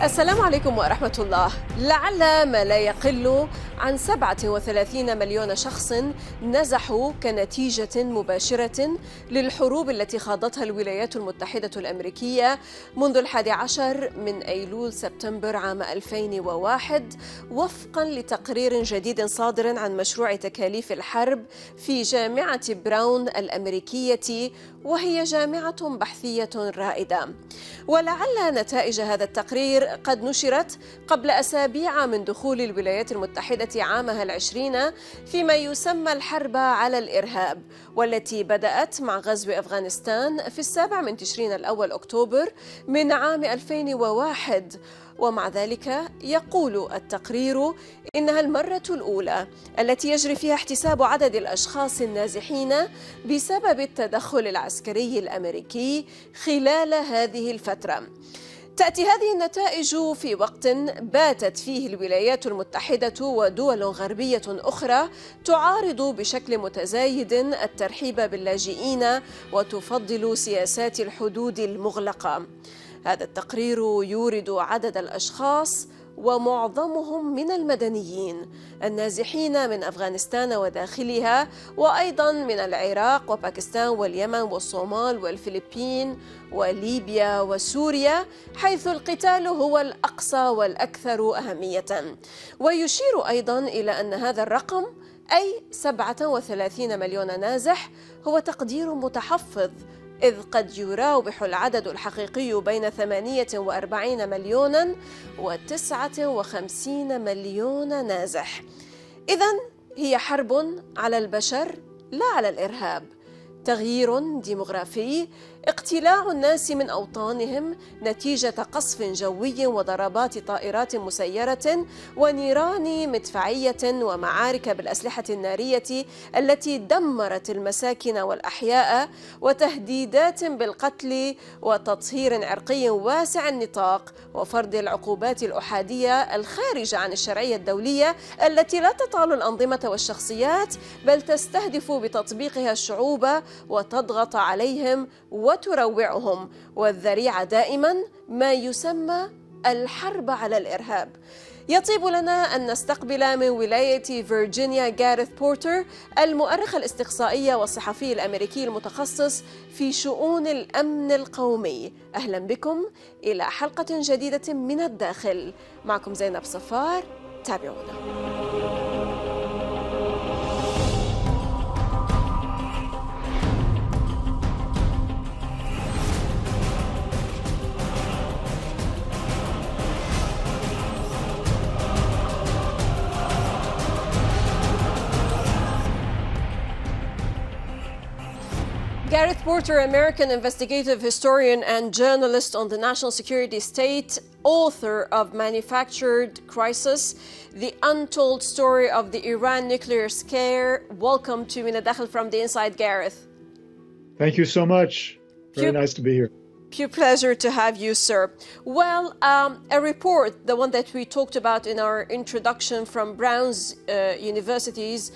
السلام عليكم ورحمة الله. لعل ما لا يقل عن 37 مليون شخص نزحوا كنتيجة مباشرة للحروب التي خاضتها الولايات المتحدة الأمريكية منذ 11 من أيلول سبتمبر عام 2001 وفقا لتقرير جديد صادر عن مشروع تكاليف الحرب في جامعة براون الأميركية، وهي جامعة بحثية رائدة. ولعل نتائج هذا التقرير قد نشرت قبل أسابيع من دخول الولايات المتحدة عامها العشرين فيما يسمى الحرب على الإرهاب، والتي بدأت مع غزو أفغانستان في 7 من تشرين الأول أكتوبر من عام 2001. ومع ذلك يقول التقرير إنها المرة الأولى التي يجري فيها احتساب عدد الأشخاص النازحين بسبب التدخل العسكري الأمريكي خلال هذه الفترة. تأتي هذه النتائج في وقت باتت فيه الولايات المتحدة ودول غربية أخرى تعارض بشكل متزايد الترحيب باللاجئين وتفضل سياسات الحدود المغلقة. هذا التقرير يورد عدد الأشخاص ومعظمهم من المدنيين النازحين من أفغانستان وداخلها، وأيضا من العراق وباكستان واليمن والصومال والفلبين وليبيا وسوريا، حيث القتال هو الأقصى والأكثر أهمية. ويشير أيضا إلى أن هذا الرقم أي 37 مليون نازح هو تقدير متحفظ، إذ قد يراوح العدد الحقيقي بين 48 مليونا و59 مليون نازح. إذن هي حرب على البشر لا على الإرهاب. تغيير ديموغرافي، اقتلاع الناس من أوطانهم نتيجة قصف جوي وضربات طائرات مسيرة ونيران مدفعية ومعارك بالأسلحة النارية التي دمرت المساكن والأحياء، وتهديدات بالقتل وتطهير عرقي واسع النطاق، وفرض العقوبات الأحادية الخارجة عن الشرعية الدولية التي لا تطال الأنظمة والشخصيات بل تستهدف بتطبيقها الشعوب وتضغط عليهم وتروعهم، والذريعة دائما ما يسمى الحرب على الإرهاب. يطيب لنا أن نستقبل من ولاية فيرجينيا غاريث بورتر، المؤرخ الاستقصائي والصحفي الأميركي المتخصص في شؤون الأمن القومي. أهلا بكم إلى حلقة جديدة من الداخل. معكم زينب صفار، تابعونا. Gareth Porter, American investigative historian and journalist on the national security state, author of Manufactured Crisis, The Untold Story of the Iran Nuclear Scare. Welcome to الداخل from the inside, Gareth. Thank you so much. Very nice to be here. Pure pleasure to have you, sir. Well, a report, the one that we talked about in our introduction from Brown's University's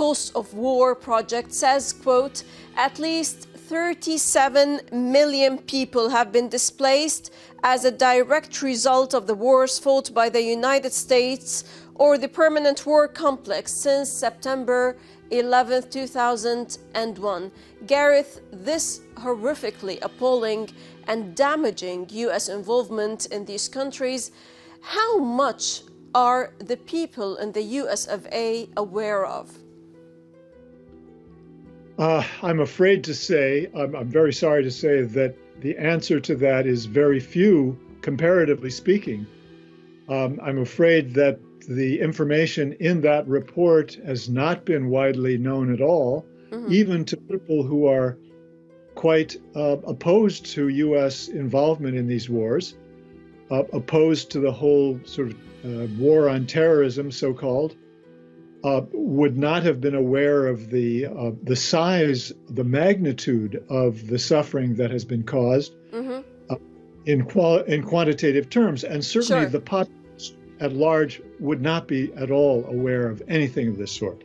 Coast of War project says, quote, at least 37 million people have been displaced as a direct result of the wars fought by the United States or the permanent war complex since September 11, 2001. Gareth, this horrifically appalling and damaging U.S. involvement in these countries, how much are the people in the U.S. of A aware of? I'm afraid to say, I'm very sorry to say that the answer to that is very few, comparatively speaking. I'm afraid that the information in that report has not been widely known at all, even to people who are quite opposed to U.S. involvement in these wars, opposed to the whole sort of war on terrorism, so-called. Would not have been aware of the size, the magnitude of the suffering that has been caused in quantitative terms, and certainly Sure. the population at large would not be at all aware of anything of this sort.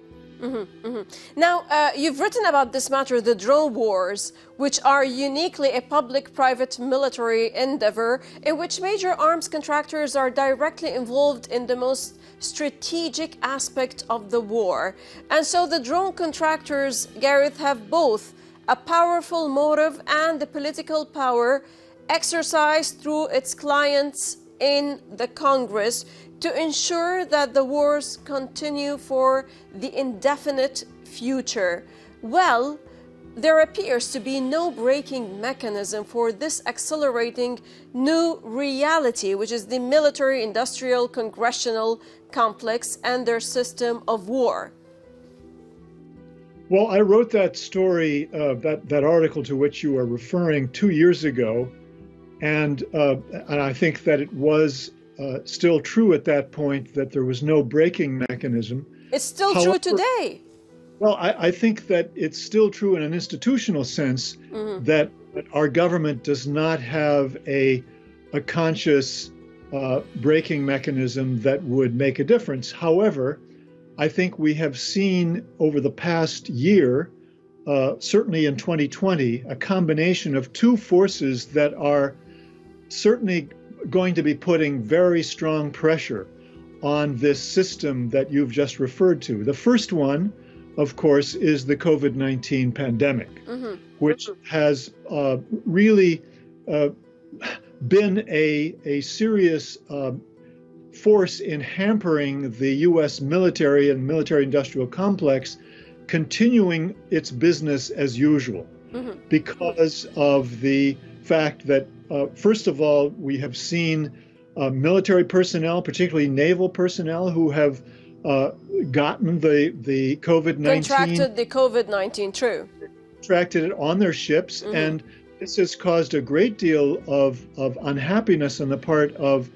Now, you've written about this matter, the drone wars, which are uniquely a public-private military endeavor in which major arms contractors are directly involved in the most strategic aspect of the war. And so the drone contractors, Gareth, have both a powerful motive and the political power exercised through its clients in the Congress to ensure that the wars continue for the indefinite future. Well, there appears to be no braking mechanism for this accelerating new reality, which is the military-industrial congressional complex and their system of war. Well, I wrote that story, that article to which you are referring 2 years ago, and I think that it was still true at that point that there was no braking mechanism. It's still true today. Well, I think that it's still true in an institutional sense that our government does not have a conscious braking mechanism that would make a difference. However, I think we have seen over the past year, certainly in 2020, a combination of two forces that are certainly going to be putting very strong pressure on this system that you've just referred to. The first one, of course, is the COVID-19 pandemic, which has really been a serious force in hampering the U.S. military and military-industrial complex continuing its business as usual because of the fact that, first of all, we have seen military personnel, particularly naval personnel, who have gotten the COVID-19. Contracted the COVID-19, true. Contracted it on their ships, and this has caused a great deal of unhappiness on the part of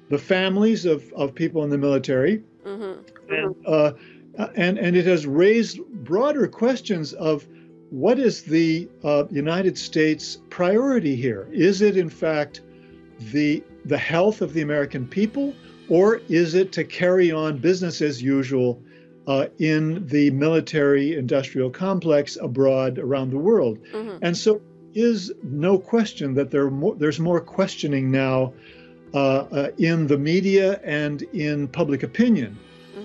the families of people in the military. And it has raised broader questions of what is the United States priority here? Is it, in fact, the health of the American people, or is it to carry on business as usual in the military-industrial complex abroad around the world? And so is no question that there's more questioning now in the media and in public opinion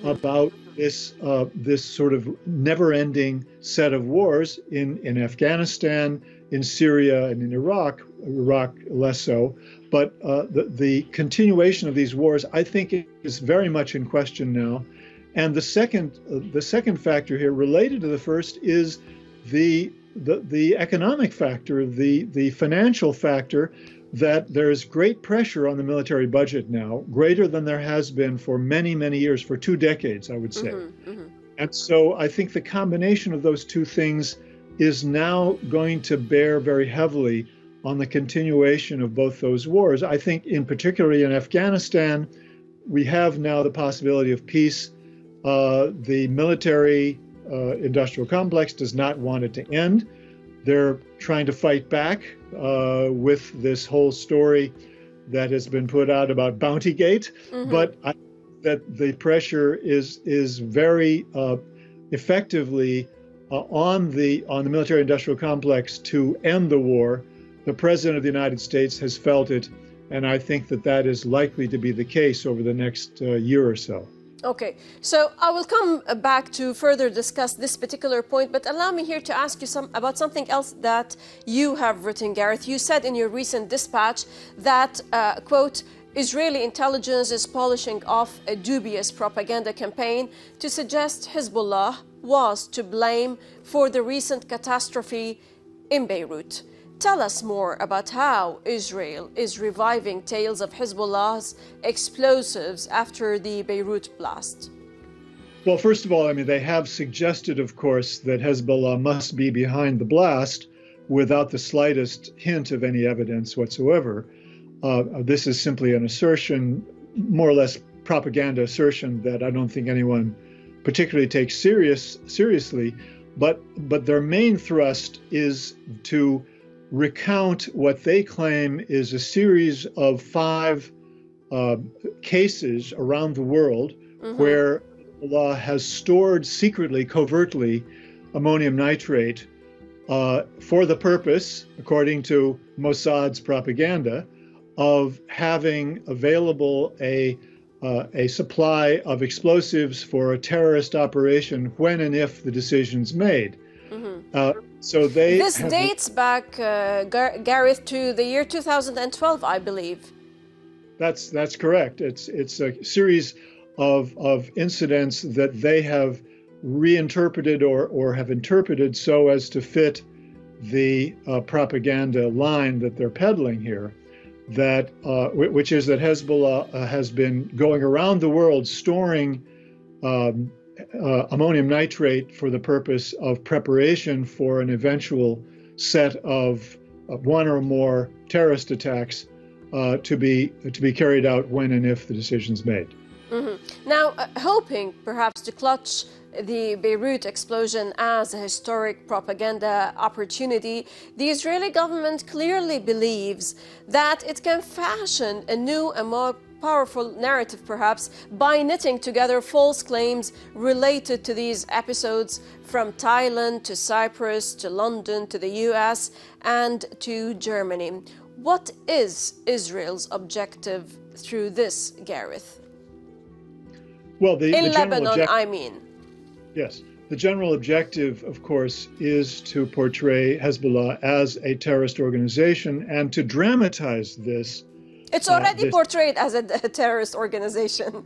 about this sort of never-ending set of wars in Afghanistan, in Syria, and in Iraq less so. But the continuation of these wars, I think, is very much in question now. And the second factor here, related to the first, is the economic factor, the financial factor, that there's great pressure on the military budget now, greater than there has been for many, many years, for 2 decades, I would say. And so I think the combination of those two things is now going to bear very heavily on the continuation of both those wars. I think in particularly in Afghanistan, we have now the possibility of peace. The military industrial complex does not want it to end. They're trying to fight back with this whole story that has been put out about Bountygate, but I think that the pressure is very effectively on the military-industrial complex to end the war. The President of the United States has felt it, and I think that is likely to be the case over the next year or so. Okay, so I will come back to further discuss this particular point, but allow me here to ask you about something else that you have written, Gareth. You said in your recent dispatch that, quote, Israeli intelligence is polishing off a dubious propaganda campaign to suggest Hezbollah was to blame for the recent catastrophe in Beirut. Tell us more about how Israel is reviving tales of Hezbollah's explosives after the Beirut blast. Well, first of all, I mean, they have suggested, of course, that Hezbollah must be behind the blast without the slightest hint of any evidence whatsoever. This is simply an assertion, more or less propaganda assertion, that I don't think anyone particularly takes seriously. But their main thrust is to recount what they claim is a series of 5 cases around the world where Hezbollah has stored secretly, covertly, ammonium nitrate for the purpose, according to Mossad's propaganda, of having available a supply of explosives for a terrorist operation when and if the decision's made. So this dates back, Gareth, to the year 2012, I believe. That's correct. It's a series of incidents that they have reinterpreted or have interpreted so as to fit the propaganda line that they're peddling here, that which is that Hezbollah has been going around the world storing ammonium nitrate for the purpose of preparation for an eventual set of one or more terrorist attacks to be carried out when and if the decision's made. Now, hoping perhaps to clutch the Beirut explosion as a historic propaganda opportunity, the Israeli government clearly believes that it can fashion a new and more powerful narrative, perhaps, by knitting together false claims related to these episodes from Thailand to Cyprus to London to the US and to Germany. What is Israel's objective through this, Gareth? Well, in Lebanon, I mean. Yes. The general objective, of course, is to portray Hezbollah as a terrorist organization and to dramatize this. It's already portrayed as a terrorist organization.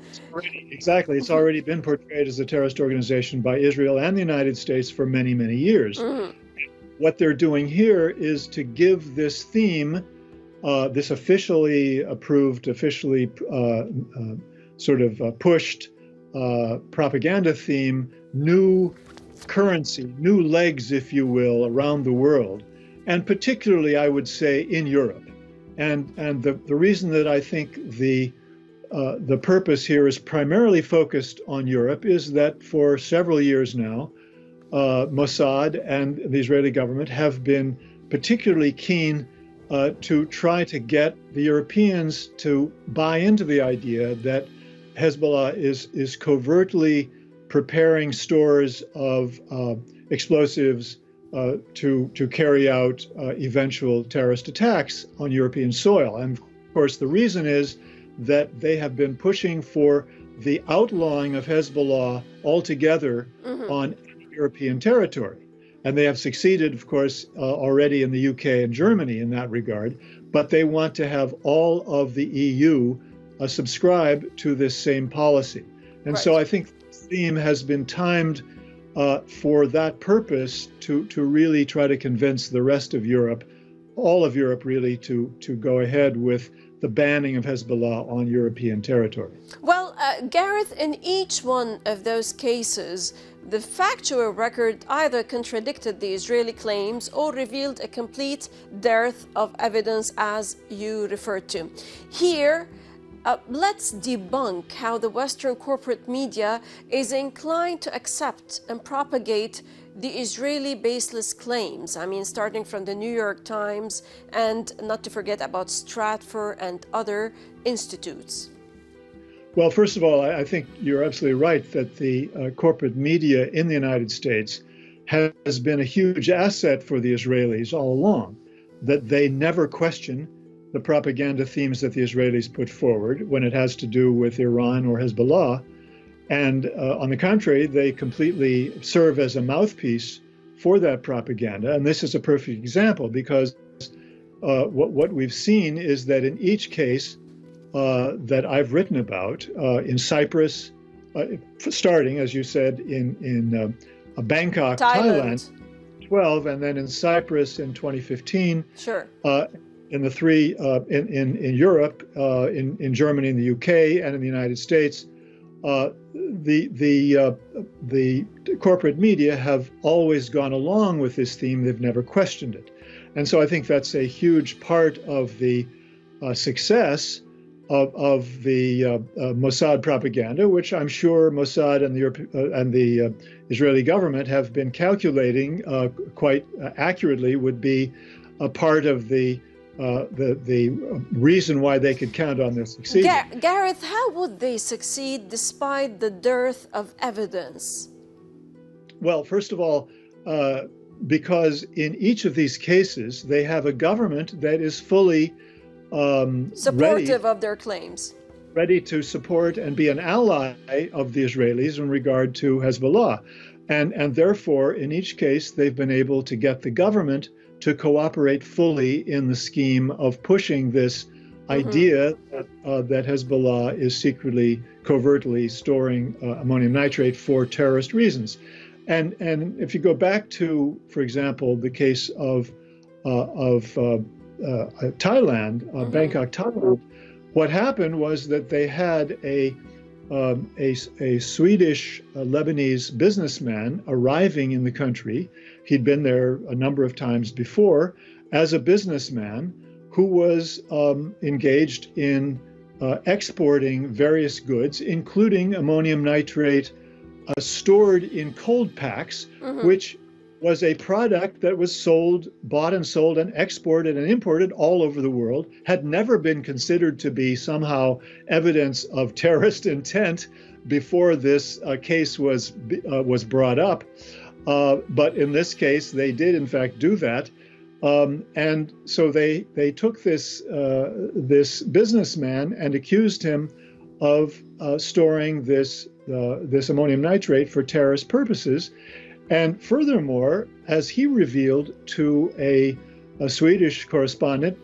Exactly. It's already been portrayed as a terrorist organization by Israel and the United States for many, many years. What they're doing here is to give this theme, this officially approved, officially pushed propaganda theme, new currency, new legs, if you will, around the world, and particularly, I would say, in Europe. And the reason that I think the purpose here is primarily focused on Europe is that for several years now, Mossad and the Israeli government have been particularly keen to try to get the Europeans to buy into the idea that Hezbollah is covertly preparing stores of explosives to carry out eventual terrorist attacks on European soil. And of course, the reason is that they have been pushing for the outlawing of Hezbollah altogether on European territory. And they have succeeded, of course, already in the UK and Germany in that regard, but they want to have all of the EU subscribe to this same policy. And so I think the theme has been timed for that purpose to really try to convince the rest of Europe, all of Europe really, to go ahead with the banning of Hezbollah on European territory. Well, Gareth, in each one of those cases, the factual record either contradicted the Israeli claims or revealed a complete dearth of evidence, as you referred to. Here, let's debunk how the Western corporate media is inclined to accept and propagate the Israeli baseless claims. I mean, starting from the New York Times and not to forget about Stratfor and other institutes. Well, first of all, I think you're absolutely right that the corporate media in the United States has been a huge asset for the Israelis all along, that they never question the propaganda themes that the Israelis put forward when it has to do with Iran or Hezbollah. And on the contrary, they completely serve as a mouthpiece for that propaganda. And this is a perfect example because what we've seen is that in each case that I've written about, in Cyprus, starting, as you said, in Bangkok, Thailand, 12, and then in Cyprus in 2015. Sure. In the three in Europe, in Germany, in the UK, and in the United States, the corporate media have always gone along with this theme. They've never questioned it, and so I think that's a huge part of the success of the Mossad propaganda, which I'm sure Mossad and the Israeli government have been calculating quite accurately would be a part of the the reason why they could count on their succeeding. Gareth, how would they succeed despite the dearth of evidence? Well, first of all, because in each of these cases, they have a government that is fully supportive of their claims, ready to support and be an ally of the Israelis in regard to Hezbollah. And therefore, in each case, they've been able to get the government to cooperate fully in the scheme of pushing this idea that Hezbollah is secretly, covertly storing ammonium nitrate for terrorist reasons. And if you go back to, for example, the case of Thailand, Bangkok, Thailand, what happened was that they had a Swedish Lebanese businessman arriving in the country. He'd been there a number of times before as a businessman who was engaged in exporting various goods, including ammonium nitrate stored in cold packs, which was a product that was bought and sold and exported and imported all over the world, had never been considered to be somehow evidence of terrorist intent before this case was brought up. But in this case, they did in fact do that. And so they took this businessman and accused him of storing this ammonium nitrate for terrorist purposes. And furthermore, as he revealed to a Swedish correspondent,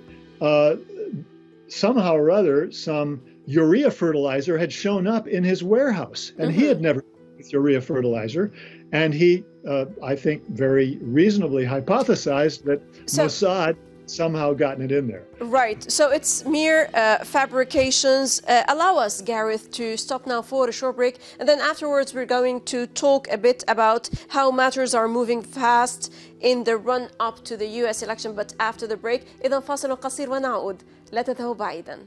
somehow or other, some urea fertilizer had shown up in his warehouse, and he had never used urea fertilizer. And he, I think, very reasonably hypothesized that Mossad somehow gotten it in there. Right. So it's mere fabrications. Allow us, Gareth, to stop now for a short break. And then afterwards, we're going to talk a bit about how matters are moving fast in the run-up to the US election. But after the break, إذا فاصل قصير ونعود. لا تذهبوا بعيدا.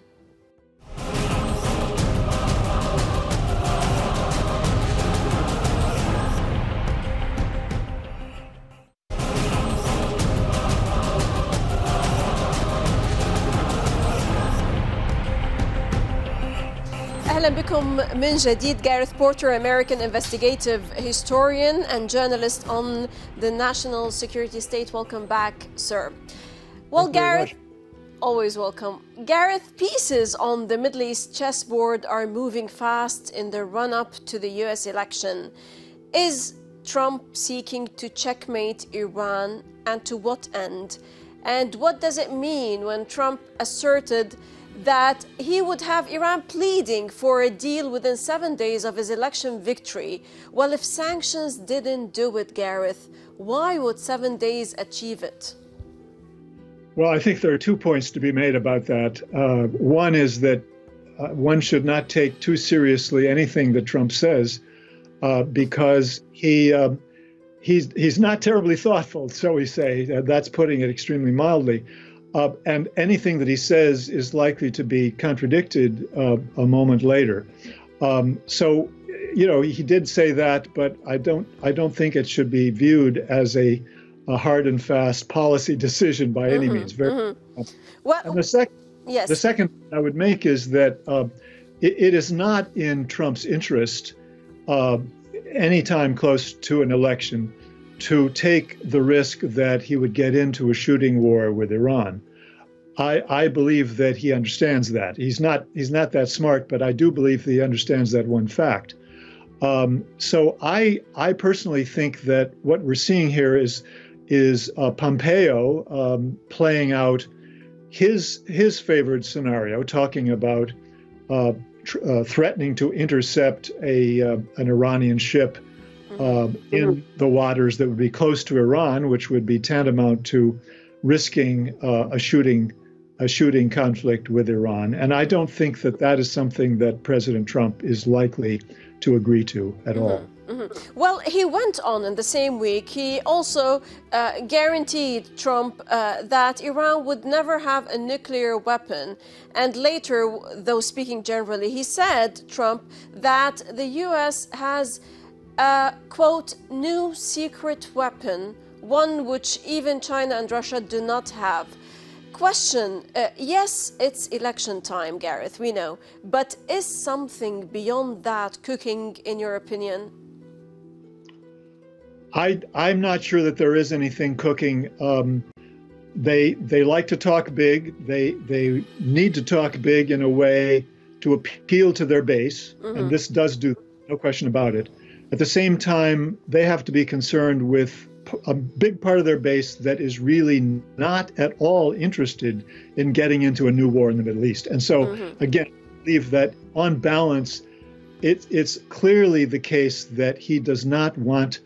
أهلا بكم من جديد. Gareth Porter, American investigative historian and journalist on the national security state. Welcome back, sir. Well, Gareth, always welcome. Gareth, pieces on the Middle East chessboard are moving fast in the run-up to the US election. Is Trump seeking to checkmate Iran, and to what end? And what does it mean when Trump asserted that he would have Iran pleading for a deal within 7 days of his election victory? Well, if sanctions didn't do it, Gareth, why would 7 days achieve it? Well, I think there are 2 points to be made about that. One is that one should not take too seriously anything that Trump says, because he's not terribly thoughtful, shall we say. That's putting it extremely mildly. And anything that he says is likely to be contradicted a moment later. So, you know, he did say that, but I don't think it should be viewed as a hard and fast policy decision by any means. Well, and the second I would make is that it is not in Trump's interest anytime close to an election to take the risk that he would get into a shooting war with Iran. I believe that he understands that. He's not that smart, but I do believe that he understands that one fact. So I personally think that what we're seeing here is Pompeo playing out his favored scenario, talking about threatening to intercept an Iranian ship in the waters that would be close to Iran, which would be tantamount to risking a shooting conflict with Iran. And I don't think that is something that President Trump is likely to agree to at all. Well, he went on in the same week. He also guaranteed Trump that Iran would never have a nuclear weapon. And later, though speaking generally, he said, Trump, that the U.S. has a, quote, new secret weapon, one which even China and Russia do not have. question, yes, it's election time, Gareth, we know, but is something beyond that cooking, in your opinion? I'm not sure that there is anything cooking. They like to talk big. They need to talk big in a way to appeal to their base, and this does do, no question about it. At the same time, they have to be concerned with a big part of their base that is really not at all interested in getting into a new war in the Middle East. And so, again, I believe that on balance, it's clearly the case that he does not want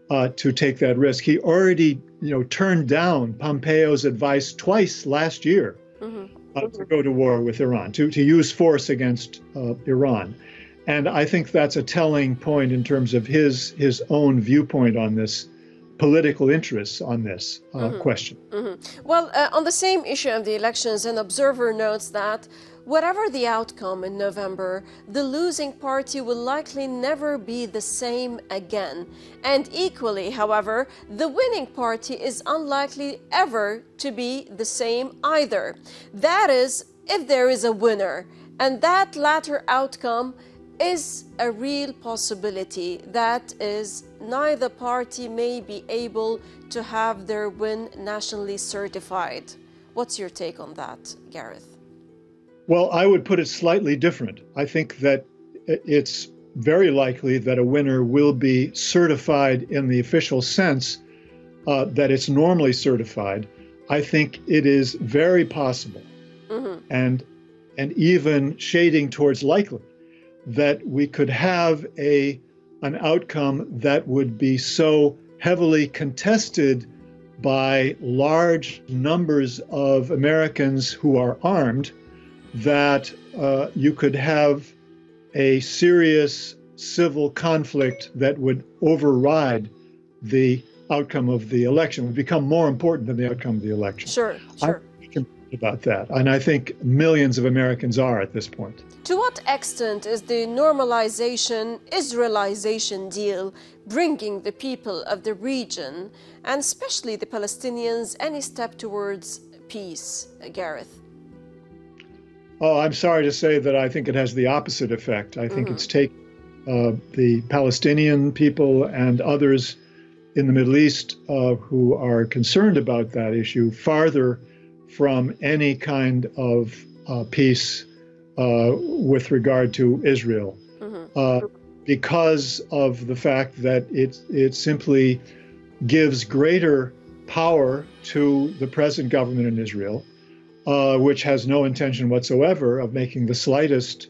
to take that risk. He already, turned down Pompeo's advice twice last year to go to war with Iran, to use force against Iran. And I think that's a telling point in terms of his own viewpoint on this, political interests on this question. Well, on the same issue of the elections, an observer notes that whatever the outcome in November, the losing party will likely never be the same again. And equally, however, the winning party is unlikely ever to be the same either. That is, if there is a winner. And that latter outcome is a real possibility. That is, neither party may be able to have their win nationally certified. What's your take on that, Gareth? Well, I would put it slightly different. I think that it's very likely that a winner will be certified in the official sense that it's normally certified. I think it is very possible and even shading towards likely that we could have an outcome that would be so heavily contested by large numbers of Americans who are armed that you could have a serious civil conflict that would override the outcome of the election, would become more important than the outcome of the election. Sure. I'm concerned about that, and I think millions of Americans are at this point. To what extent is the normalization, Israelization deal bringing the people of the region, and especially the Palestinians, any step towards peace, Gareth? Oh, I'm sorry to say that I think it has the opposite effect. I think it's taken the Palestinian people and others in the Middle East who are concerned about that issue farther from any kind of peace with regard to Israel, because of the fact that it simply gives greater power to the present government in Israel, which has no intention whatsoever of making the slightest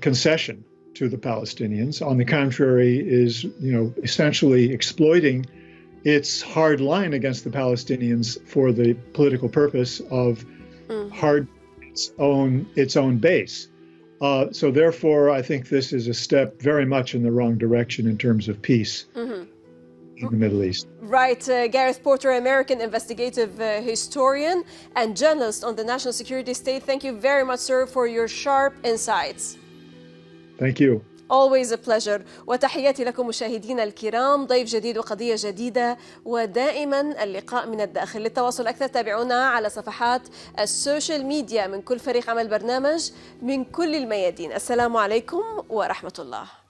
concession to the Palestinians. On the contrary, is essentially exploiting its hard line against the Palestinians for the political purpose of its own base. So therefore, I think this is a step very much in the wrong direction in terms of peace in the Middle East. Right. Gareth Porter, American investigative historian and journalist on the national security state. Thank you very much, sir, for your sharp insights. Thank you. Always a pleasure. وتحياتي لكم مشاهدينا الكرام. ضيف جديد وقضية جديدة ودائما اللقاء من الداخل. للتواصل أكثر تابعونا على صفحات السوشيال ميديا من كل فريق عمل برنامج من كل الميادين. السلام عليكم ورحمة الله.